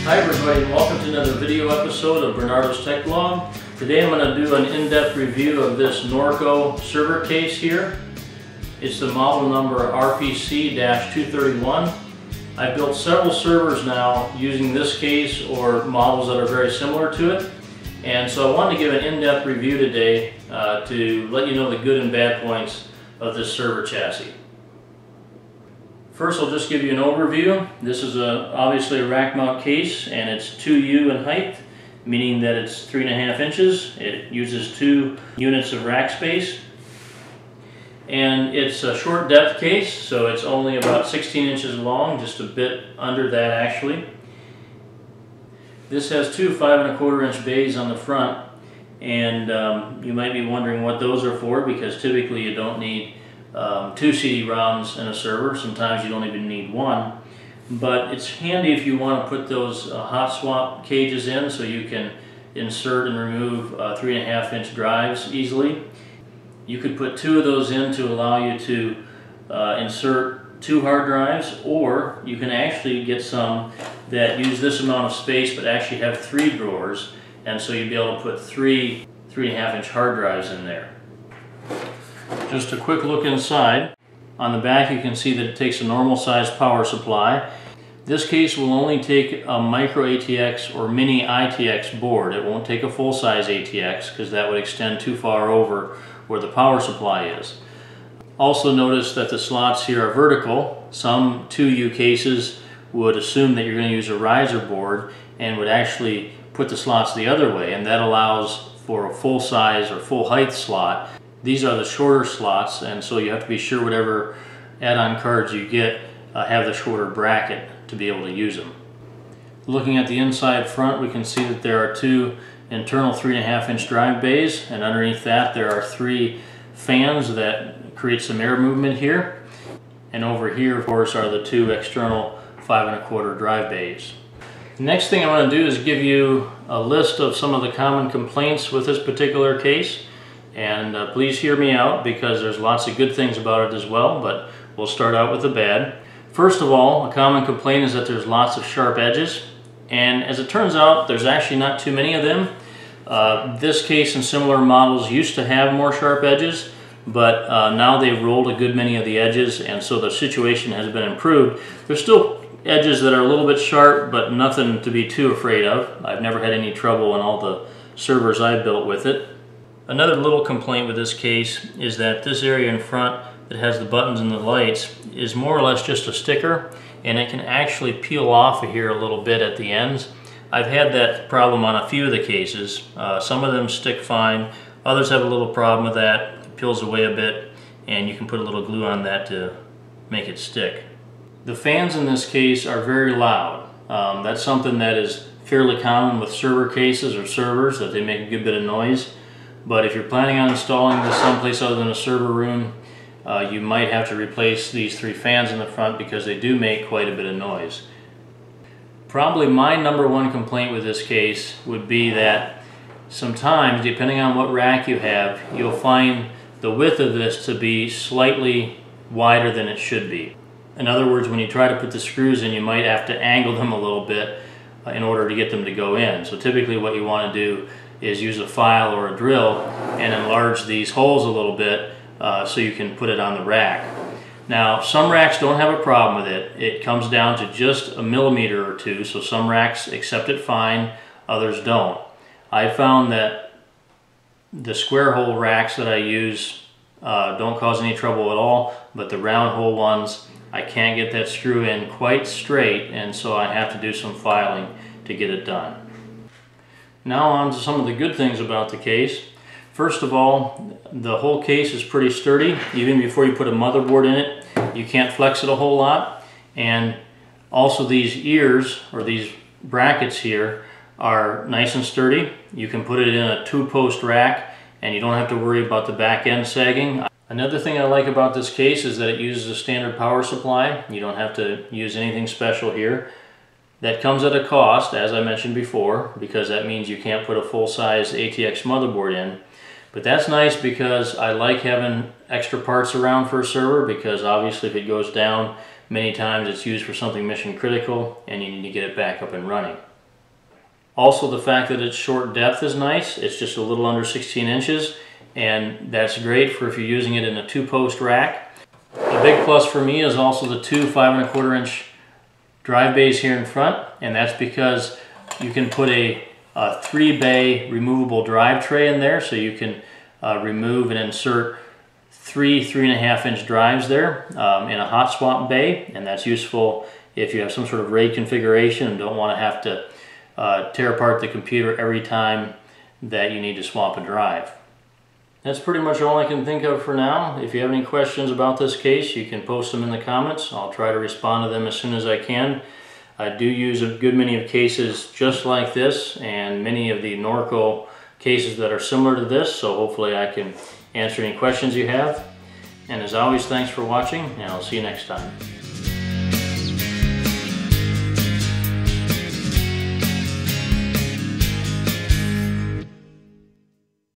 Hi everybody, and welcome to another video episode of Bernardotech Tech Blog. Today I'm going to do an in-depth review of this Norco server case here. It's the model number RPC-231. I've built several servers now using this case or models that are very similar to it. And so I wanted to give an in-depth review today to let you know the good and bad points of this server chassis. First, I'll just give you an overview. This is obviously a rack mount case, and it's 2U in height, meaning that it's 3.5 inches. It uses 2 units of rack space. And it's a short depth case, so it's only about 16 inches long, just a bit under that actually. This has 2 5¼ inch bays on the front, and you might be wondering what those are for, because typically you don't need 2 CD-ROMs in a server. Sometimes you don't even need 1, but it's handy if you want to put those hot swap cages in, so you can insert and remove 3.5 inch drives easily. You could put 2 of those in to allow you to insert 2 hard drives, or you can actually get some that use this amount of space but actually have 3 drawers, and so you'd be able to put 3 3.5 inch hard drives in there. Just a quick look inside. On the back you can see that it takes a normal size power supply. This case will only take a micro ATX or mini ITX board. It won't take a full-size ATX because that would extend too far over where the power supply is. Also notice that the slots here are vertical. Some 2U cases would assume that you're going to use a riser board and would actually put the slots the other way, and that allows for a full-size or full-height slot. These are the shorter slots, and so you have to be sure whatever add-on cards you get have the shorter bracket to be able to use them. Looking at the inside front, we can see that there are 2 internal 3.5 inch drive bays, and underneath that there are 3 fans that create some air movement here. And over here, of course, are the 2 external 5¼ drive bays. The next thing I want to do is give you a list of some of the common complaints with this particular case. And please hear me out, because there's lots of good things about it as well, but we'll start out with the bad. First of all, a common complaint is that there's lots of sharp edges, and as it turns out, there's actually not too many of them. This case and similar models used to have more sharp edges, but now they've rolled a good many of the edges, and so the situation has been improved. There's still edges that are a little bit sharp, but nothing to be too afraid of. I've never had any trouble in all the servers I've built with it. Another little complaint with this case is that this area in front that has the buttons and the lights is more or less just a sticker, and it can actually peel off of here a little bit at the ends. I've had that problem on a few of the cases. Some of them stick fine, others have a little problem with that. It peels away a bit, and you can put a little glue on that to make it stick. The fans in this case are very loud. That's something that is fairly common with server cases or servers, that they make a good bit of noise. But if you're planning on installing this someplace other than a server room, you might have to replace these 3 fans in the front, because they do make quite a bit of noise. Probably my #1 complaint with this case would be that sometimes, depending on what rack you have, you'll find the width of this to be slightly wider than it should be. In other words, when you try to put the screws in, you might have to angle them a little bit in order to get them to go in. So typically what you want to do is use a file or a drill and enlarge these holes a little bit so you can put it on the rack. Now, some racks don't have a problem with it. It comes down to just a millimeter or 2, so some racks accept it fine, others don't. I found that the square hole racks that I use don't cause any trouble at all, but the round hole ones, I can't get that screw in quite straight, and so I have to do some filing to get it done. Now on to some of the good things about the case. First of all, the whole case is pretty sturdy. Even before you put a motherboard in it, you can't flex it a whole lot. And also these ears, or these brackets here, are nice and sturdy. You can put it in a 2-post rack, and you don't have to worry about the back end sagging. Another thing I like about this case is that it uses a standard power supply. You don't have to use anything special here. That comes at a cost, as I mentioned before, because that means you can't put a full-size ATX motherboard in. But that's nice, because I like having extra parts around for a server, because obviously if it goes down, many times it's used for something mission critical and you need to get it back up and running. Also, the fact that it's short depth is nice. It's just a little under 16 inches, and that's great for if you're using it in a 2-post rack. A big plus for me is also the two 5 1/4 inch drive bays here in front, and that's because you can put a 3-bay removable drive tray in there, so you can remove and insert 3.5 inch drives there in a hot swap bay, and that's useful if you have some sort of RAID configuration and don't want to have to tear apart the computer every time that you need to swap a drive. That's pretty much all I can think of for now. If you have any questions about this case, you can post them in the comments. I'll try to respond to them as soon as I can. I do use a good many of cases just like this and many of the Norco cases that are similar to this, so hopefully I can answer any questions you have. And as always, thanks for watching, and I'll see you next time.